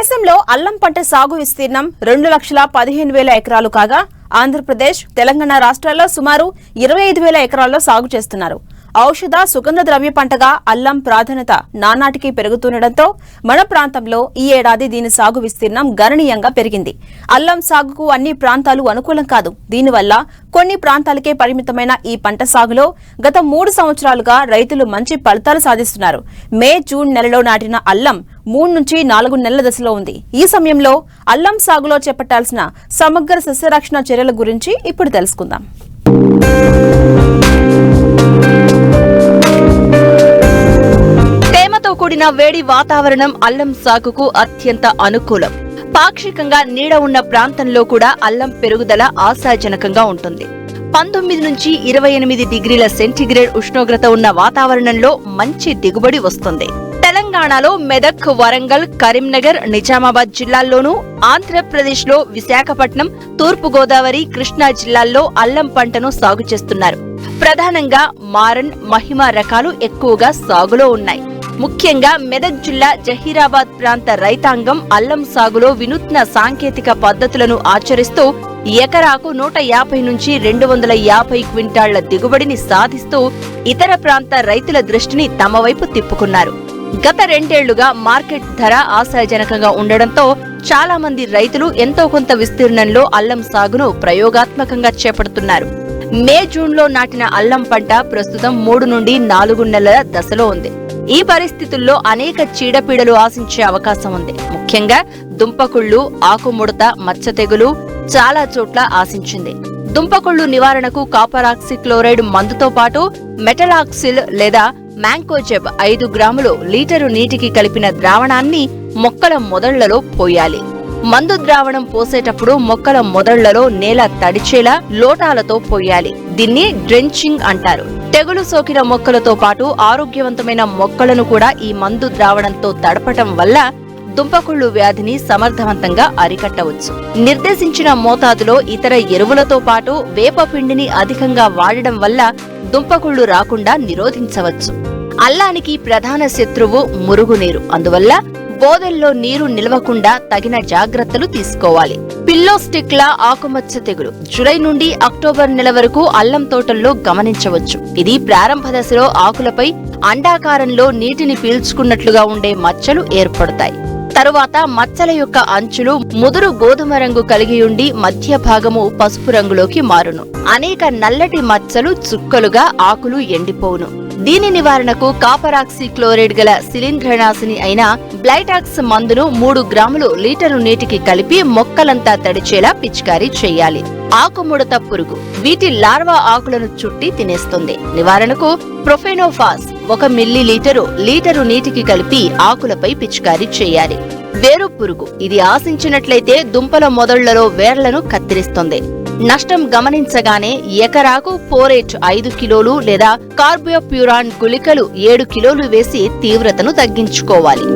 దేశంలో అల్లం పంట సాగు విస్తీర్ణం 2,15,000 ఎకరాలు కాగా ఆంధ్రప్రదేశ్, తెలంగాణ రాష్ట్రాల్లో సుమారు 25,000 ఎకరాల్లో సాగు చేస్తున్నారు. ఔషధ, సుగంధ ద్రవ్య పంటగా అల్లం ప్రాధాన్యత నానాటికి పెరుగుతుండటంతో మన ప్రాంతంలో ఈ ఏడాది దీని సాగు విస్తీర్ణం గణనీయంగా పెరిగింది. అల్లం సాగుకు అన్ని ప్రాంతాలు అనుకూలం కాదు. దీనివల్ల కొన్ని ప్రాంతాలకే పరిమితమైన ఈ పంట సాగులో గత 3 సంవత్సరాలుగా రైతులు మంచి ఫలితాలు సాధిస్తున్నారు. మే, జూన్ నెలలో నాటిన అల్లం 3 నుంచి 4 నెలల దశలో ఉంది. ఈ సమయంలో అల్లం సాగులో చేపట్టాల్సిన సమగ్ర సస్యరక్షణ చర్యల గురించి ఇప్పుడు తెలుసుకుందాం. తేమతో కూడిన వేడి వాతావరణం అల్లం సాగుకు అత్యంత అనుకూలం. పాక్షికంగా నీడ ఉన్న ప్రాంతంలో కూడా అల్లం పెరుగుదల ఆశాజనకంగా ఉంటుంది. 19 నుంచి 28 డిగ్రీల సెంటీగ్రేడ్ ఉష్ణోగ్రత ఉన్న వాతావరణంలో మంచి దిగుబడి వస్తుంది. తెలంగాణలో మెదక్, వరంగల్, కరీంనగర్, నిజామాబాద్ జిల్లాల్లోనూ, ఆంధ్రప్రదేశ్లో విశాఖపట్నం, తూర్పుగోదావరి, కృష్ణా జిల్లాల్లో అల్లం పంటను సాగు చేస్తున్నారు. ప్రధానంగా మారన్, మహిమ రకాలు ఎక్కువగా సాగులో ఉన్నాయి. ముఖ్యంగా మెదక్ జిల్లా జహీరాబాద్ ప్రాంత రైతాంగం అల్లం సాగులో వినూత్న సాంకేతిక పద్ధతులను ఆచరిస్తూ ఎకరాకు 150 నుంచి 250 క్వింటాళ్ల దిగుబడిని సాధిస్తూ ఇతర ప్రాంత రైతుల దృష్టిని తమ వైపు తిప్పుకున్నారు. గత 2 ఏళ్లుగా మార్కెట్ ధర ఆశాజనకంగా ఉండడంతో చాలా మంది రైతులు ఎంతో కొంత విస్తీర్ణంలో అల్లం సాగును ప్రయోగాత్మకంగా చేపడుతున్నారు. మే, జూన్లో నాటిన అల్లం పంట ప్రస్తుతం 3 నుండి 4 నెలల దశలో ఉంది. ఈ పరిస్థితుల్లో అనేక చీడపీడలు ఆశించే అవకాశం ఉంది. ముఖ్యంగా దుంపకుళ్ళు, ఆకుముడత, మచ్చ తెగులు చాలా చోట్ల ఆశించింది. దుంపకుళ్ళు నివారణకు కాపరాక్సిక్లోరైడ్ మందుతో పాటు మెటలాక్సిల్ లేదా మ్యాంకోజెబ్ 5 గ్రాములు లీటరు నీటికి కలిపిన ద్రావణాన్ని మొక్కల మొదళ్లలో పోయాలి. మందు ద్రావణం పోసేటప్పుడు మొక్కల మొదళ్లలో నేల తడిచేలా లోటాలతో పోయాలి. దీన్ని డ్రెంచింగ్ అంటారు. తెగులు సోకిన మొక్కలతో పాటు ఆరోగ్యవంతమైన మొక్కలను కూడా ఈ మందు ద్రావణంతో తడపటం వల్ల దుంపకుళ్ళు వ్యాధిని సమర్థవంతంగా అరికట్టవచ్చు. నిర్దేశించిన మోతాదులో ఇతర ఎరువులతో పాటు వేపపిండిని అధికంగా వాడడం వల్ల దుంపకుళ్ళు రాకుండా నిరోధించవచ్చు. అల్లానికి ప్రధాన శత్రువు మురుగునీరు. అందువల్ల బోదెల్లో నీరు నిలవకుండా తగిన జాగ్రత్తలు తీసుకోవాలి. పిల్లోస్టిక్ల ఆకుమచ్చ తెగులు జులై నుండి అక్టోబర్ నెల వరకు అల్లం తోటల్లో గమనించవచ్చు. ఇది ప్రారంభ దశలో ఆకులపై అండాకారంలో నీటిని పీల్చుకున్నట్లుగా ఉండే మచ్చలు ఏర్పడతాయి. తరువాత మచ్చల యొక్క అంచులు ముదురు గోధుమ రంగు కలిగి ఉండి మధ్య భాగము పసుపు రంగులోకి మారును. అనేక నల్లటి మచ్చలు చుక్కలుగా ఆకులు ఎండిపోవును. దీని నివారణకు కాపరాక్సిక్లోరైడ్ గల శిలీంధ్రనాశిని అయిన బ్లైటాక్స్ మందును 3 గ్రాములు లీటరు నీటికి కలిపి మొక్కలంతా తడిచేలా పిచికారీ చేయాలి. ఆకుముడత పురుగు వీటి లార్వా ఆకులను చుట్టి తినేస్తుంది. నివారణకు ప్రొఫెనోఫాస్ 1 మిల్లీలీటరు లీటరు నీటికి కలిపి ఆకులపై పిచికారీ చేయాలి. వేరు పురుగు ఇది ఆశించినట్లయితే దుంపల మొదళ్లలో వేర్లను కత్తిరిస్తుంది. నష్టం గమనించగానే ఎకరాకు పోరేట్ 5 కిలోలు లేదా కార్బోప్యూరాన్ గుళికలు 7 కిలోలు వేసి తీవ్రతను తగ్గించుకోవాలి.